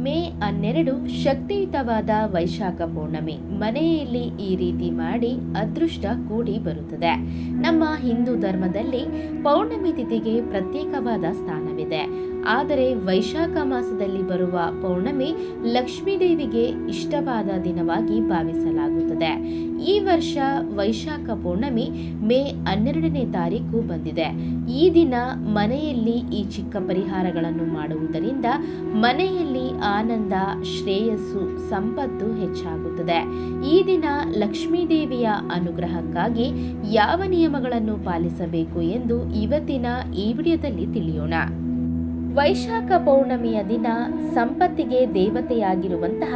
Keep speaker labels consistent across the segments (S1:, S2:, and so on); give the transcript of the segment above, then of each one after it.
S1: ಮೇ 12 ಶಕ್ತಿಯುತವಾದ ವೈಶಾಖ ಪೌರ್ಣಮಿ. ಮನೆಯಲ್ಲಿ ಈ ರೀತಿ ಮಾಡಿ ಅದೃಷ್ಟ ಕೂಡಿ ಬರುತ್ತದೆ. ನಮ್ಮ ಹಿಂದೂ ಧರ್ಮದಲ್ಲಿ ಪೌರ್ಣಮಿ ತಿಥಿಗೆ ಪ್ರತ್ಯೇಕವಾದ ಸ್ಥಾನವಿದೆ. ಆದರೆ ವೈಶಾಖ ಮಾಸದಲ್ಲಿ ಬರುವ ಪೌರ್ಣಮಿ ಲಕ್ಷ್ಮೀದೇವಿಗೆ ಇಷ್ಟವಾದ ದಿನವಾಗಿ ಭಾವಿಸಲಾಗುತ್ತದೆ. ಈ ವರ್ಷ ವೈಶಾಖ ಪೌರ್ಣಮಿ ಮೇ 12ನೇ ತಾರೀಕು ಬಂದಿದೆ. ಈ ದಿನ ಮನೆಯಲ್ಲಿ ಈ ಚಿಕ್ಕ ಪರಿಹಾರಗಳನ್ನು ಮಾಡುವುದರಿಂದ ಮನೆಯಲ್ಲಿ ಆನಂದ, ಶ್ರೇಯಸ್ಸು, ಸಂಪತ್ತು ಹೆಚ್ಚಾಗುತ್ತದೆ. ಈ ದಿನ ಲಕ್ಷ್ಮೀದೇವಿಯ ಅನುಗ್ರಹಕ್ಕಾಗಿ ಯಾವ ನಿಯಮಗಳನ್ನು ಪಾಲಿಸಬೇಕು ಎಂದು ಇವತ್ತಿನ ಈ ವಿಡಿಯೋದಲ್ಲಿ ತಿಳಿಯೋಣ. ವೈಶಾಖ ಪೌರ್ಣಮಿಯ ದಿನ ಸಂಪತ್ತಿಗೆ ದೇವತೆಯಾಗಿರುವಂತಹ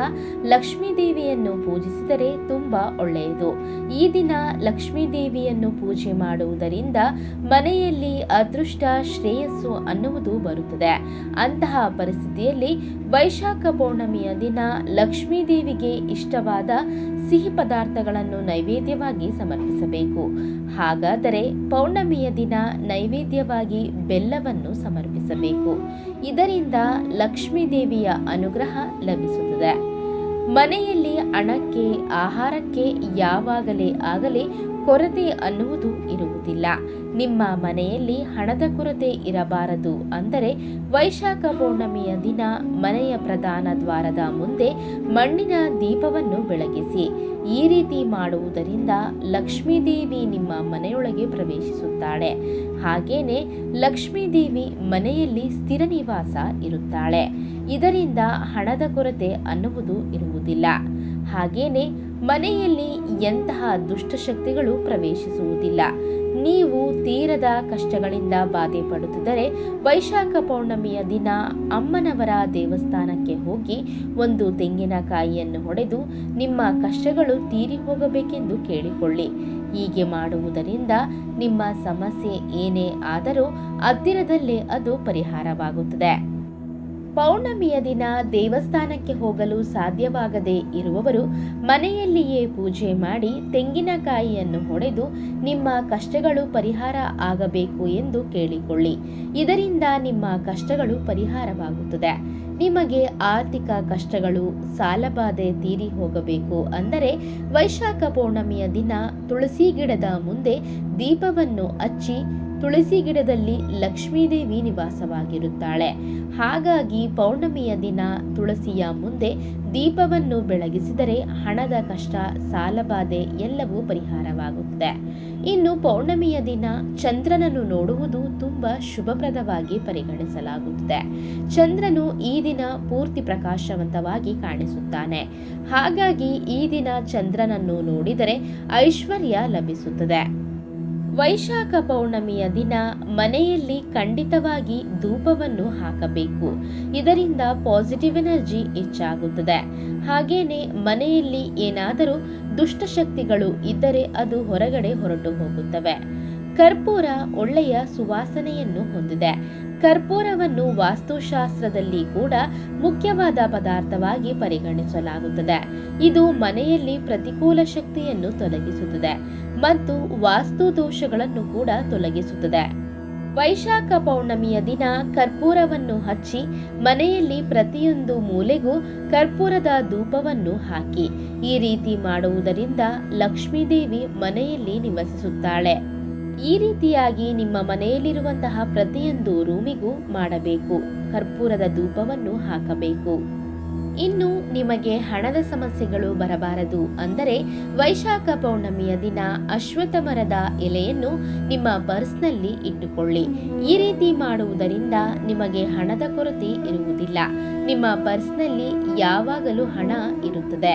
S1: ಲಕ್ಷ್ಮೀದೇವಿಯನ್ನು ಪೂಜಿಸಿದರೆ ತುಂಬಾ ಒಳ್ಳೆಯದು. ಈ ದಿನ ಲಕ್ಷ್ಮೀದೇವಿಯನ್ನು ಪೂಜೆ ಮಾಡುವುದರಿಂದ ಮನೆಯಲ್ಲಿ ಅದೃಷ್ಟ, ಶ್ರೇಯಸ್ಸು ಅನ್ನುವುದು ಬರುತ್ತದೆ. ಅಂತಹ ಪರಿಸ್ಥಿತಿಯಲ್ಲಿ ವೈಶಾಖ ಪೌರ್ಣಮಿಯ ದಿನ ಲಕ್ಷ್ಮೀದೇವಿಗೆ ಇಷ್ಟವಾದ ಸಿಹಿ ಪದಾರ್ಥಗಳನ್ನು ನೈವೇದ್ಯವಾಗಿ ಸಮರ್ಪಿಸಬೇಕು. ಹಾಗಾದರೆ ಪೌರ್ಣಮಿಯ ದಿನ ನೈವೇದ್ಯವಾಗಿ ಬೆಲ್ಲವನ್ನು ಸಮರ್ಪಿಸಬೇಕು. ಇದರಿಂದ ಲಕ್ಷ್ಮೀದೇವಿಯ ಅನುಗ್ರಹ ಲಭಿಸುತ್ತದೆ. ಮನೆಯಲ್ಲಿ ಹಣಕ್ಕೆ, ಆಹಾರಕ್ಕೆ ಯಾವಾಗಲೇ ಆಗಲಿ ಕೊರತೆ ಅನ್ನುವುದು ಇರುವುದಿಲ್ಲ. ನಿಮ್ಮ ಮನೆಯಲ್ಲಿ ಹಣದ ಕೊರತೆ ಇರಬಾರದು ಅಂದರೆ ವೈಶಾಖ ಪೌರ್ಣಮಿಯ ದಿನ ಮನೆಯ ಪ್ರಧಾನ ದ್ವಾರದ ಮುಂದೆ ಮಣ್ಣಿನ ದೀಪವನ್ನು ಬೆಳಗಿಸಿ. ಈ ರೀತಿ ಮಾಡುವುದರಿಂದ ಲಕ್ಷ್ಮೀದೇವಿ ನಿಮ್ಮ ಮನೆಯೊಳಗೆ ಪ್ರವೇಶಿಸುತ್ತಾಳೆ. ಹಾಗೇನೆ ಲಕ್ಷ್ಮೀದೇವಿ ಮನೆಯಲ್ಲಿ ಸ್ಥಿರ ನಿವಾಸ ಇರುತ್ತಾಳೆ. ಇದರಿಂದ ಹಣದ ಕೊರತೆ ಅನ್ನುವುದು ಇರುವುದಿಲ್ಲ. ಹಾಗೇನೆ ಮನೆಯಲ್ಲಿ ಎಂತಹ ದುಷ್ಟಶಕ್ತಿಗಳು ಪ್ರವೇಶಿಸುವುದಿಲ್ಲ. ನೀವು ತೀರದ ಕಷ್ಟಗಳಿಂದ ಬಾಧೆ ಪಡುತ್ತಿದ್ದರೆ ವೈಶಾಖ ಪೌರ್ಣಮಿಯ ದಿನ ಅಮ್ಮನವರ ದೇವಸ್ಥಾನಕ್ಕೆ ಹೋಗಿ ಒಂದು ತೆಂಗಿನಕಾಯಿಯನ್ನು ಹೊಡೆದು ನಿಮ್ಮ ಕಷ್ಟಗಳು ತೀರಿ ಹೋಗಬೇಕೆಂದು ಕೇಳಿಕೊಳ್ಳಿ. ಹೀಗೆ ಮಾಡುವುದರಿಂದ ನಿಮ್ಮ ಸಮಸ್ಯೆ ಏನೇ ಆದರೂ ಹತ್ತಿರದಲ್ಲೇ ಅದು ಪರಿಹಾರವಾಗುತ್ತದೆ. ಪೌರ್ಣಮಿಯ ದಿನ ದೇವಸ್ಥಾನಕ್ಕೆ ಹೋಗಲು ಸಾಧ್ಯವಾಗದೇ ಇರುವವರು ಮನೆಯಲ್ಲಿಯೇ ಪೂಜೆ ಮಾಡಿ ತೆಂಗಿನಕಾಯಿಯನ್ನು ಹೊಡೆದು ನಿಮ್ಮ ಕಷ್ಟಗಳು ಪರಿಹಾರ ಆಗಬೇಕು ಎಂದು ಕೇಳಿಕೊಳ್ಳಿ. ಇದರಿಂದ ನಿಮ್ಮ ಕಷ್ಟಗಳು ಪರಿಹಾರವಾಗುತ್ತದೆ. ನಿಮಗೆ ಆರ್ಥಿಕ ಕಷ್ಟಗಳು, ಸಾಲಬಾಧೆ ತೀರಿ ಹೋಗಬೇಕು ಅಂದರೆ ವೈಶಾಖ ಪೌರ್ಣಮಿಯ ದಿನ ತುಳಸಿ ಗಿಡದ ಮುಂದೆ ದೀಪವನ್ನು ಹಚ್ಚಿ. ತುಳಸಿ ಗಿಡದಲ್ಲಿ ಲಕ್ಷ್ಮೀದೇವಿ ನಿವಾಸವಾಗಿರುತ್ತಾಳೆ. ಹಾಗಾಗಿ ಪೌರ್ಣಮಿಯ ದಿನ ತುಳಸಿಯ ಮುಂದೆ ದೀಪವನ್ನು ಬೆಳಗಿಸಿದರೆ ಹಣದ ಕಷ್ಟ, ಸಾಲಬಾಧೆ ಎಲ್ಲವೂ ಪರಿಹಾರವಾಗುತ್ತದೆ. ಇನ್ನು ಪೌರ್ಣಮಿಯ ದಿನ ಚಂದ್ರನನ್ನು ನೋಡುವುದು ತುಂಬಾ ಶುಭಪ್ರದವಾಗಿ ಪರಿಗಣಿಸಲಾಗುತ್ತದೆ. ಚಂದ್ರನು ಈ ದಿನ ಪೂರ್ತಿ ಪ್ರಕಾಶವಂತವಾಗಿ ಕಾಣಿಸುತ್ತಾನೆ. ಹಾಗಾಗಿ ಈ ದಿನ ಚಂದ್ರನನ್ನು ನೋಡಿದರೆ ಐಶ್ವರ್ಯ ಲಭಿಸುತ್ತದೆ. ವೈಶಾಖ ಪೌರ್ಣಮಿಯ ದಿನ ಮನೆಯಲ್ಲಿ ಖಂಡಿತವಾಗಿ ಧೂಪವನ್ನು ಹಾಕಬೇಕು. ಇದರಿಂದ ಪಾಸಿಟಿವ್ ಎನರ್ಜಿ ಹೆಚ್ಚಾಗುತ್ತದೆ. ಹಾಗೇನೆ ಮನೆಯಲ್ಲಿ ಏನಾದರೂ ದುಷ್ಟಶಕ್ತಿಗಳು ಇದ್ದರೆ ಅದು ಹೊರಗಡೆ ಹೊರಟು ಹೋಗುತ್ತವೆ. ಕರ್ಪೂರ ಒಳ್ಳೆಯ ಸುವಾಸನೆಯನ್ನು ಹೊಂದಿದೆ. ಕರ್ಪೂರವನ್ನು ವಾಸ್ತುಶಾಸ್ತ್ರದಲ್ಲಿ ಕೂಡ ಮುಖ್ಯವಾದ ಪದಾರ್ಥವಾಗಿ ಪರಿಗಣಿಸಲಾಗುತ್ತದೆ. ಇದು ಮನೆಯಲ್ಲಿ ಪ್ರತಿಕೂಲ ಶಕ್ತಿಯನ್ನು ತೊಲಗಿಸುತ್ತದೆ ಮತ್ತು ವಾಸ್ತು ದೋಷಗಳನ್ನು ಕೂಡ ತೊಲಗಿಸುತ್ತದೆ. ವೈಶಾಖ ಪೌರ್ಣಮಿಯ ದಿನ ಕರ್ಪೂರವನ್ನು ಹಚ್ಚಿ ಮನೆಯಲ್ಲಿ ಪ್ರತಿಯೊಂದು ಮೂಲೆಗೂ ಕರ್ಪೂರದ ಧೂಪವನ್ನು ಹಾಕಿ. ಈ ರೀತಿ ಮಾಡುವುದರಿಂದ ಲಕ್ಷ್ಮೀದೇವಿ ಮನೆಯಲ್ಲಿ ನಿವಸಿಸುತ್ತಾಳೆ. ಈ ರೀತಿಯಾಗಿ ನಿಮ್ಮ ಮನೆಯಲ್ಲಿರುವಂತಹ ಪ್ರತಿಯೊಂದು ರೂಮಿಗೂ ಮಾಡಬೇಕು. ಕರ್ಪೂರದ ಧೂಪವನ್ನು ಹಾಕಬೇಕು. ಇನ್ನು ನಿಮಗೆ ಹಣದ ಸಮಸ್ಯೆಗಳು ಬರಬಾರದು ಅಂದರೆ ವೈಶಾಖ ಪೌರ್ಣಮಿಯ ದಿನ ಅಶ್ವತ್ಥ ಮರದ ಎಲೆಯನ್ನು ನಿಮ್ಮ ಪರ್ಸ್ನಲ್ಲಿ ಇಟ್ಟುಕೊಳ್ಳಿ. ಈ ರೀತಿ ಮಾಡುವುದರಿಂದ ನಿಮಗೆ ಹಣದ ಕೊರತೆ ಇರುವುದಿಲ್ಲ. ನಿಮ್ಮ ಪರ್ಸ್ನಲ್ಲಿ ಯಾವಾಗಲೂ ಹಣ ಇರುತ್ತದೆ.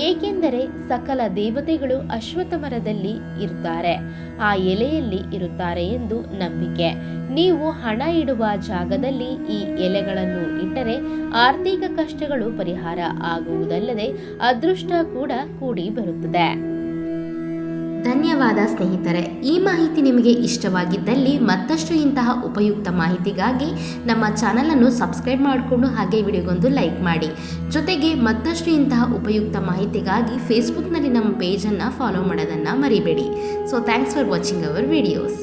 S1: ಏಕೆಂದರೆ ಸಕಲ ದೇವತೆಗಳು ಅಶ್ವತ್ಥ ಮರದಲ್ಲಿ ಇರುತ್ತಾರೆ, ಆ ಎಲೆಯಲ್ಲಿ ಇರುತ್ತಾರೆ ಎಂದು ನಂಬಿಕೆ. ನೀವು ಹಣ ಇಡುವ ಜಾಗದಲ್ಲಿ ಈ ಎಲೆಗಳನ್ನು ಇಟ್ಟರೆ ಆರ್ಥಿಕ ಕಷ್ಟಗಳು ಪರಿಹಾರ ಆಗುವುದಲ್ಲದೆ ಅದೃಷ್ಟ ಕೂಡ ಕೂಡಿ ಬರುತ್ತದೆ.
S2: ಧನ್ಯವಾದ ಸ್ನೇಹಿತರೆ. ಈ ಮಾಹಿತಿ ನಿಮಗೆ ಇಷ್ಟವಾಗಿದ್ದಲ್ಲಿ ಮತ್ತಷ್ಟು ಇಂತಹ ಉಪಯುಕ್ತ ಮಾಹಿತಿಗಾಗಿ ನಮ್ಮ ಚಾನಲನ್ನು ಸಬ್ಸ್ಕ್ರೈಬ್ ಮಾಡಿಕೊಂಡು ಹಾಗೆ ವಿಡಿಯೋಗೊಂದು ಲೈಕ್ ಮಾಡಿ. ಜೊತೆಗೆ ಮತ್ತಷ್ಟು ಇಂತಹ ಉಪಯುಕ್ತ ಮಾಹಿತಿಗಾಗಿ ಫೇಸ್ಬುಕ್ನಲ್ಲಿ ನಮ್ಮ ಪೇಜನ್ನು ಫಾಲೋ ಮಾಡೋದನ್ನು ಮರಿಬೇಡಿ. So thanks for watching our videos.